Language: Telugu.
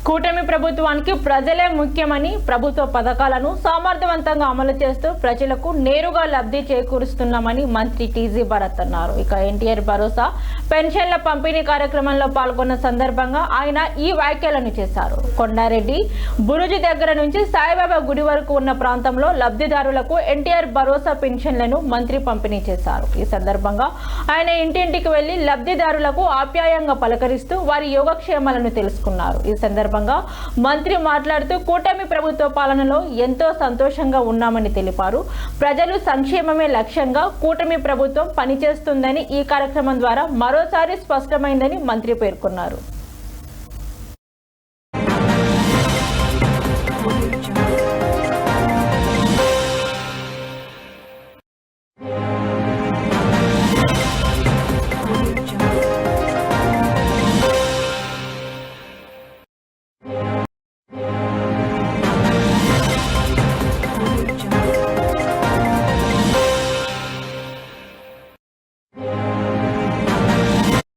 కూటమి ప్రభుత్వానికి ప్రజలే ముఖ్యమని ప్రభుత్వ పథకాలను సమర్థవంతంగా అమలు చేస్తూ ప్రజలకు నేరుగా లబ్ధి చేకూరుస్తున్నామని మంత్రి టీజీ భరత్ అన్నారు. ఇక ఎన్టీఆర్ భరోసా పెన్షన్ల పంపిణీ కార్యక్రమంలో పాల్గొన్న సందర్భంగా ఆయన ఈ వ్యాఖ్యలను చేశారు. కొండారెడ్డి బురుజు దగ్గర నుంచి సాయిబాబా గుడి వరకు ఉన్న ప్రాంతంలో లబ్ధిదారులకు ఎన్టీఆర్ భరోసా పెన్షన్లను మంత్రి పంపిణీ చేశారు. ఈ సందర్భంగా ఆయన ఇంటింటికి వెళ్లి లబ్ధిదారులకు ఆప్యాయంగా పలకరిస్తూ వారి యోగక్షేమాలను తెలుసుకున్నారు. ఈ సందర్భంగా మంత్రి మాట్లాడుతూ కూటమి ప్రభుత్వ పాలనలో ఎంతో సంతోషంగా ఉన్నామని తెలిపారు. ప్రజలు సంక్షేమమే లక్ష్యంగా కూటమి ప్రభుత్వం పనిచేస్తుందని ఈ కార్యక్రమం ద్వారా మరోసారి స్పష్టమైందని మంత్రి పేర్కొన్నారు.